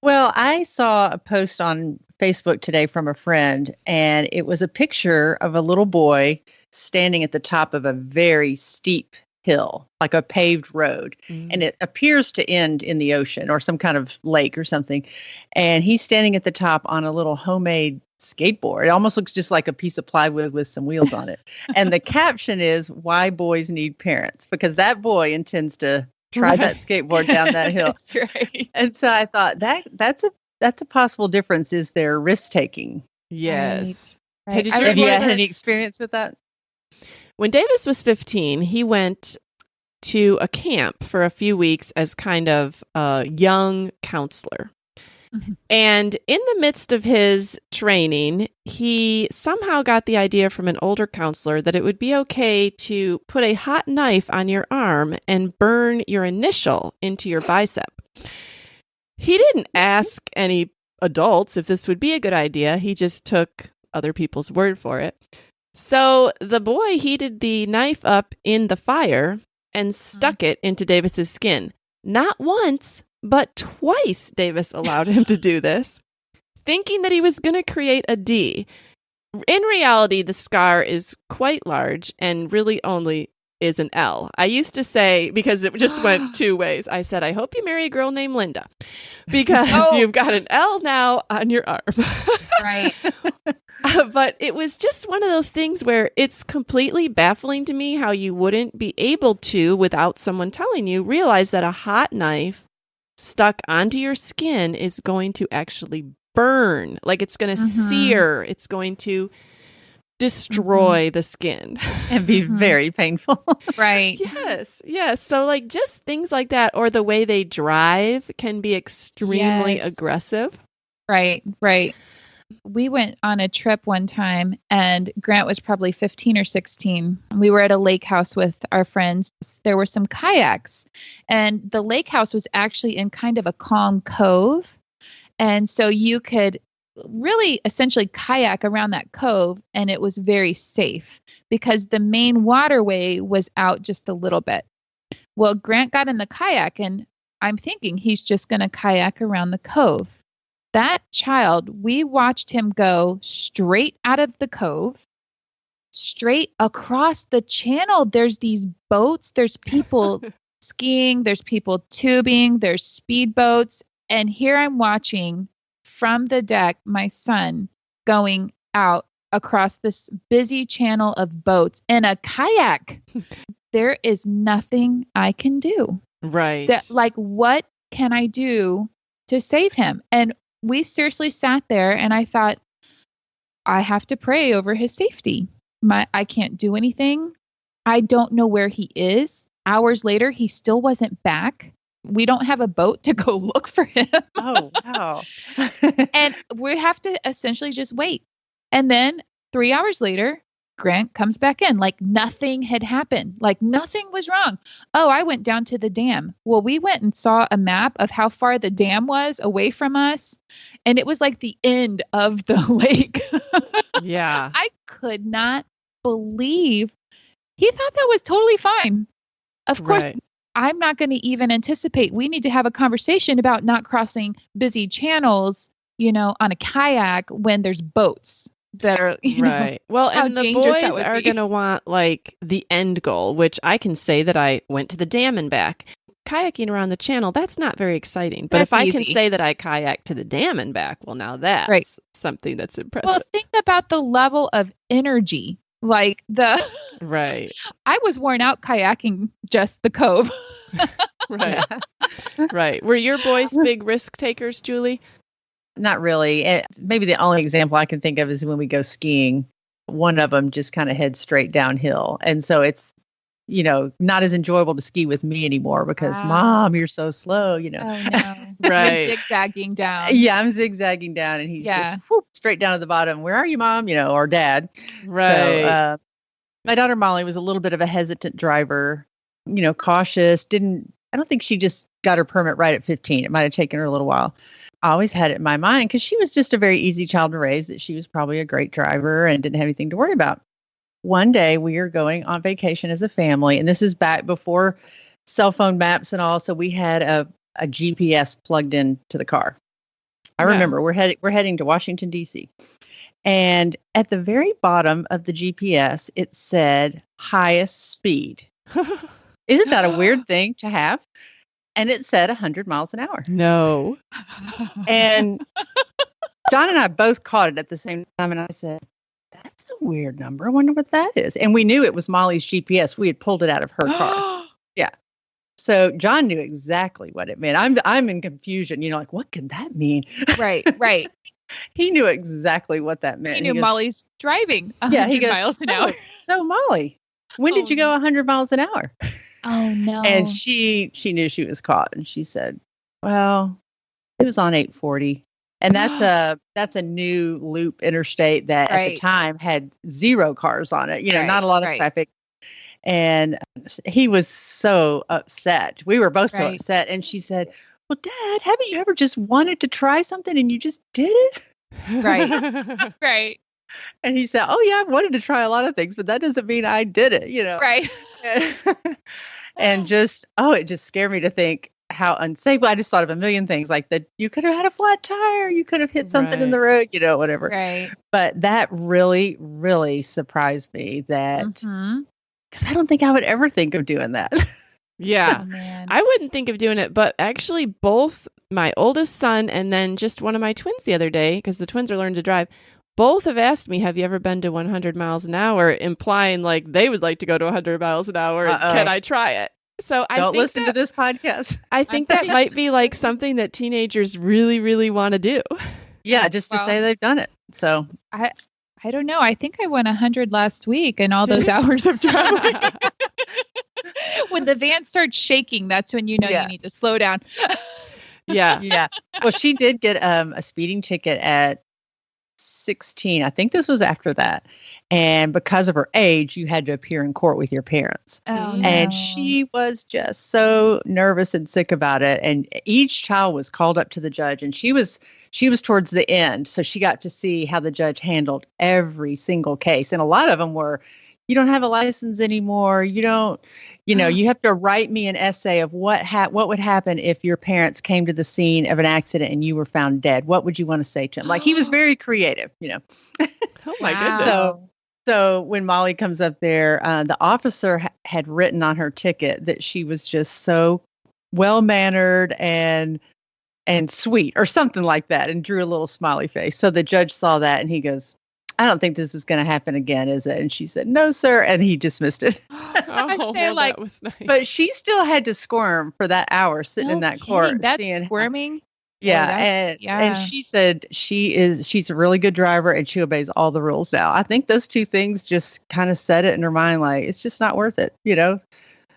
Well, I saw a post on Facebook today from a friend, and it was a picture of a little boy standing at the top of a very steep hill, like a paved road, and it appears to end in the ocean or some kind of lake or something. And he's standing at the top on a little homemade skateboard. It almost looks just like a piece of plywood with some wheels on it. And the caption is, "Why boys need parents," because that boy intends to try that skateboard down that hill. That's right. And so I thought that's a possible difference, is their risk taking. Yes. Right. Have you had any experience with that? When Davis was 15, he went to a camp for a few weeks as kind of a young counselor. Mm-hmm. And in the midst of his training, he somehow got the idea from an older counselor that it would be okay to put a hot knife on your arm and burn your initial into your bicep. He didn't ask any adults if this would be a good idea. He just took other people's word for it. So the boy heated the knife up in the fire and stuck it into Davis's skin. Not once, but twice Davis allowed him to do this. thinking that he was going to create a D. In reality, the scar is quite large and really only is an L. I used to say, because it just went two ways, I said, I hope you marry a girl named Linda, because you've got an L now on your arm. Right. But it was just one of those things where it's completely baffling to me how you wouldn't be able to, without someone telling you, realize that a hot knife stuck onto your skin is going to actually burn. Like it's going to sear. It's going to destroy the skin. And be very painful. Right. Yes. So like just things like that, or the way they drive can be extremely aggressive. Right. We went on a trip one time and Grant was probably 15 or 16. We were at a lake house with our friends. There were some kayaks and the lake house was actually in kind of a calm cove. And so you could really essentially kayak around that cove, and it was very safe because the main waterway was out just a little bit. Well, Grant got in the kayak and I'm thinking he's just going to kayak around the cove. That child, we watched him go straight out of the cove, straight across the channel. There's these boats, there's people skiing, there's people tubing, there's speedboats. And here I'm watching from the deck, my son going out across this busy channel of boats in a kayak. There is nothing I can do. Right. Like, what can I do to save him? And we seriously sat there and I thought, I have to pray over his safety. I can't do anything. I don't know where he is. Hours later, he still wasn't back. We don't have a boat to go look for him. Oh, wow. And we have to essentially just wait. And then 3 hours later, Grant comes back in like nothing had happened, like nothing was wrong. Oh, I went down to the dam. Well, we went and saw a map of how far the dam was away from us. And it was like the end of the lake. Yeah. I could not believe he thought that was totally fine. Of course, I'm not going to even anticipate. We need to have a conversation about not crossing busy channels, on a kayak when there's boats that are, right. Well, and the boys are going to want like the end goal, which I can say that I went to the dam and back. Kayaking around the channel, that's not very exciting. But if I can say that I kayak to the dam and back, well, now that's something that's impressive. Well, think about the level of energy. Like right. I was worn out kayaking just the cove. Right. Right. Were your boys big risk takers, Julie? Not really. Maybe the only example I can think of is when we go skiing. One of them just kind of heads straight downhill. And so it's, not as enjoyable to ski with me anymore because Mom, you're so slow, Oh, no. Right. You're zigzagging down. Yeah, I'm zigzagging down and he's just straight down to the bottom. Where are you, Mom? Or Dad. Right. So my daughter Molly was a little bit of a hesitant driver, cautious. I don't think she just got her permit right at 15. It might have taken her a little while. I always had it in my mind because she was just a very easy child to raise, that she was probably a great driver and didn't have anything to worry about. One day we are going on vacation as a family, and this is back before cell phone maps and all. So we had a GPS plugged in to the car. I remember we're heading to Washington, D.C. And at the very bottom of the GPS, it said highest speed. Isn't that a weird thing to have? And it said 100 miles an hour. No. And John and I both caught it at the same time. And I said, that's a weird number. I wonder what that is. And we knew it was Molly's GPS. We had pulled it out of her car. Yeah. So John knew exactly what it meant. I'm in confusion. Like, what could that mean? Right. He knew exactly what that meant. He knew Molly's driving 100 miles an hour. So Molly, when did you go 100 miles an hour? Oh, no. And she knew she was caught. And she said, well, it was on 840. And that's a new loop interstate that at the time had 0 cars on it, not a lot of traffic. And he was so upset. We were both so upset. And she said, well, Dad, haven't you ever just wanted to try something and you just did it? Right. Right. And he said, oh, yeah, I've wanted to try a lot of things, but that doesn't mean I did it, Right. And it just scared me to think, how unsafe. I just thought of a million things like that. You could have had a flat tire. You could have hit something in the road, whatever. Right. But that really, really surprised me that because I don't think I would ever think of doing that. Yeah. Oh, man. I wouldn't think of doing it, but actually both my oldest son and then just one of my twins the other day, because the twins are learning to drive, both have asked me, have you ever been to 100 miles an hour? Implying like they would like to go to 100 miles an hour. Can I try it? So I don't think listen to this podcast. I think that might be like something that teenagers really, really want to do. Yeah, just to say they've done it. So I don't know. I think I went 100 last week and all those hours of traveling. When the van starts shaking, that's when you know you need to slow down. Yeah. Well, she did get a speeding ticket at 16. I think this was after that. And because of her age, you had to appear in court with your parents. Oh, and she was just so nervous and sick about it. And each child was called up to the judge, and she was towards the end. So she got to see how the judge handled every single case. And a lot of them were, you don't have a license anymore. You don't, you have to write me an essay of what would happen if your parents came to the scene of an accident and you were found dead. What would you want to say to him? Like, he was very creative, Oh my goodness. So when Molly comes up there, the officer had written on her ticket that she was just so well-mannered and sweet or something like that, and drew a little smiley face. So the judge saw that and he goes, I don't think this is going to happen again, is it? And she said, no, sir. And he dismissed it. That was nice. But she still had to squirm for that hour sitting in that court. That's squirming. And she said she's a really good driver and she obeys all the rules now. I think those two things just kind of set it in her mind, like, it's just not worth it, So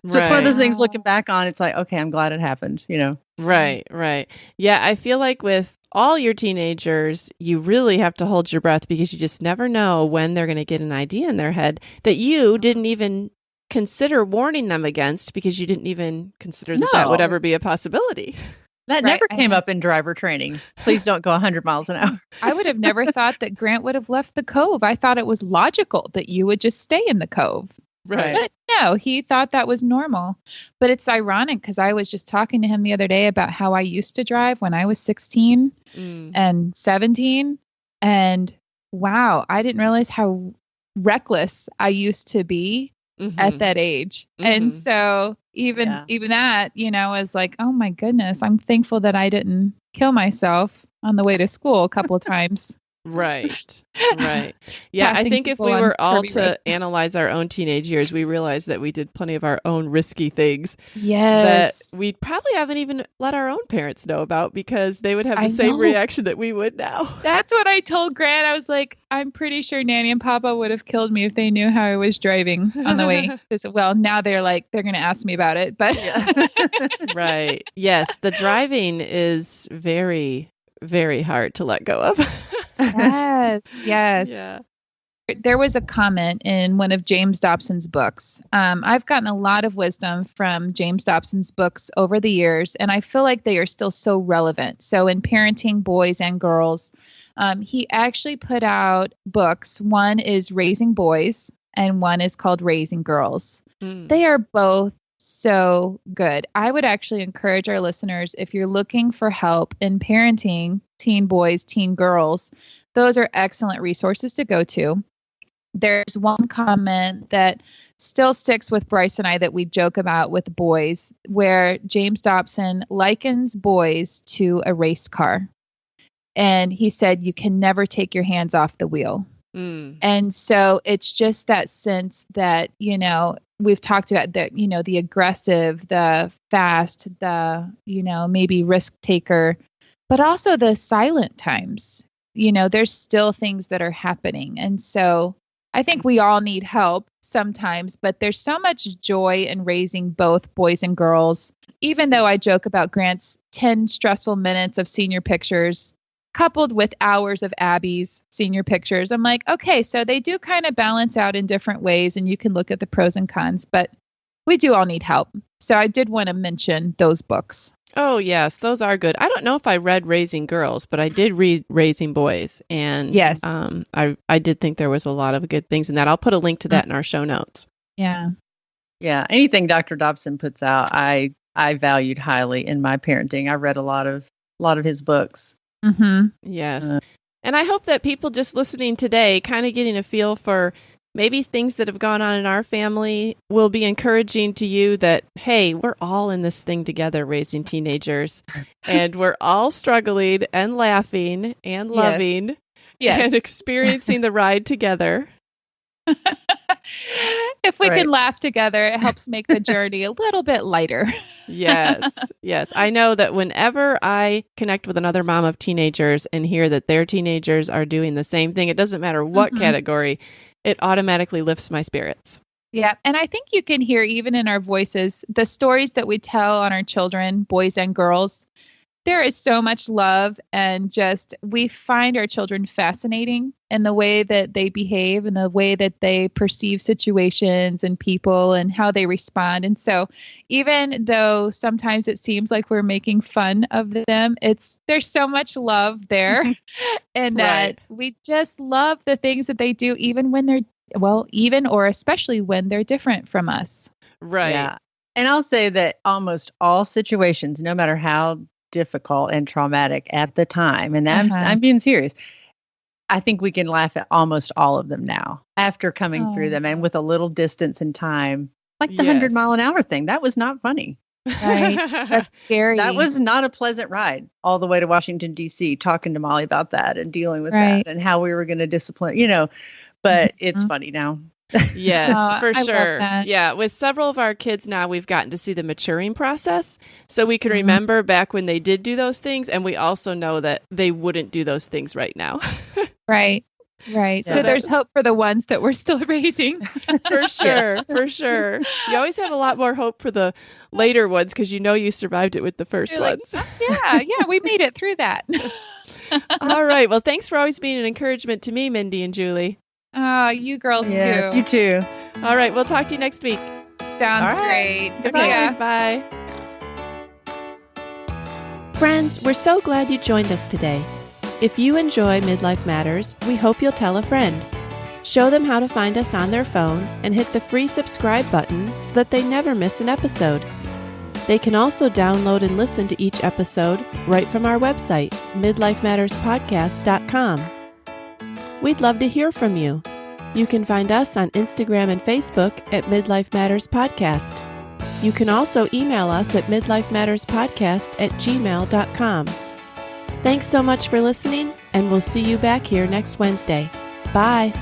it's one of those things looking back on, it's like, okay, I'm glad it happened, Right. Yeah, I feel like with all your teenagers, you really have to hold your breath because you just never know when they're going to get an idea in their head that you didn't even consider warning them against because you didn't even consider that would ever be a possibility. That never came up in driver training. Please don't go 100 miles an hour. I would have never thought that Grant would have left the cove. I thought it was logical that you would just stay in the cove. Right. But no, he thought that was normal. But it's ironic because I was just talking to him the other day about how I used to drive when I was 16 and 17. And wow, I didn't realize how reckless I used to be at that age. And so even that, is like, oh my goodness, I'm thankful that I didn't kill myself on the way to school a couple of times. Right. Yeah, I think if we were all to analyze our own teenage years, we realize that we did plenty of our own risky things that we probably haven't even let our own parents know about because they would have the same reaction that we would now. That's what I told Grant. I was like, I'm pretty sure Nanny and Papa would have killed me if they knew how I was driving on the way. Well, now they're going to ask me about it, but right. Yes, the driving is very, very hard to let go of. Yes. Yeah. There was a comment in one of James Dobson's books. I've gotten a lot of wisdom from James Dobson's books over the years, and I feel like they are still so relevant. So in parenting boys and girls, he actually put out books. One is Raising Boys, and one is called Raising Girls. They are both so good. I would actually encourage our listeners, if you're looking for help in parenting teen boys, teen girls, those are excellent resources to go to. There's one comment that still sticks with Bryce and I that we joke about with boys, where James Dobson likens boys to a race car. And he said, you can never take your hands off the wheel. And so it's just that sense that, we've talked about that, the aggressive, the fast, the, maybe risk taker, but also the silent times. There's still things that are happening. And so I think we all need help sometimes, but there's so much joy in raising both boys and girls. Even though I joke about Grant's 10 stressful minutes of senior pictures, coupled with hours of Abby's senior pictures, I'm like, okay, so they do kind of balance out in different ways, and you can look at the pros and cons, but we do all need help. So I did want to mention those books. Oh, yes, those are good. I don't know if I read Raising Girls, but I did read Raising Boys. And yes, I did think there was a lot of good things in that. I'll put a link to that in our show notes. Yeah. Yeah. Anything Dr. Dobson puts out, I I valued highly in my parenting. I read a lot of his books. Mm-hmm. Yes. And I hope that people just listening today, kind of getting a feel for maybe things that have gone on in our family, will be encouraging to you that, hey, we're all in this thing together raising teenagers, and we're all struggling and laughing and loving and experiencing the ride together. If we can laugh together, it helps make the journey a little bit lighter. Yes. I know that whenever I connect with another mom of teenagers and hear that their teenagers are doing the same thing, it doesn't matter what category, it automatically lifts my spirits. Yeah. And I think you can hear, even in our voices, the stories that we tell on our children, boys and girls. There is so much love, and just we find our children fascinating in the way that they behave and the way that they perceive situations and people and how they respond. And so even though sometimes it seems like we're making fun of them, there's so much love there. And that we just love the things that they do, even when or especially when they're different from us. Right. Yeah. And I'll say that almost all situations, no matter how difficult and traumatic at the time, and I'm being serious, I think we can laugh at almost all of them now after coming through them, and with a little distance in time, like the 100-mile-an-hour thing. That was not funny. Right. That's scary. That was not a pleasant ride all the way to Washington, D.C., talking to Molly about that and dealing with that and how we were going to discipline, but it's funny now. Yes, for sure. Yeah. With several of our kids now, we've gotten to see the maturing process. So we can remember back when they did do those things. And we also know that they wouldn't do those things right now. Right. Yeah. So there's hope for the ones that we're still raising. For sure. For sure. You always have a lot more hope for the later ones because you survived it with the first ones. Yeah, we made it through that. All right. Well, thanks for always being an encouragement to me, Mindy and Julie. Oh, you girls too. Yes, you too. All right. We'll talk to you next week. Sounds great. Okay. Bye. Friends, we're so glad you joined us today. If you enjoy Midlife Matters, we hope you'll tell a friend. Show them how to find us on their phone and hit the free subscribe button so that they never miss an episode. They can also download and listen to each episode right from our website, midlifematterspodcast.com. We'd love to hear from you. You can find us on Instagram and Facebook at Midlife Matters Podcast. You can also email us at midlifematterspodcast@gmail.com. Thanks so much for listening, and we'll see you back here next Wednesday. Bye.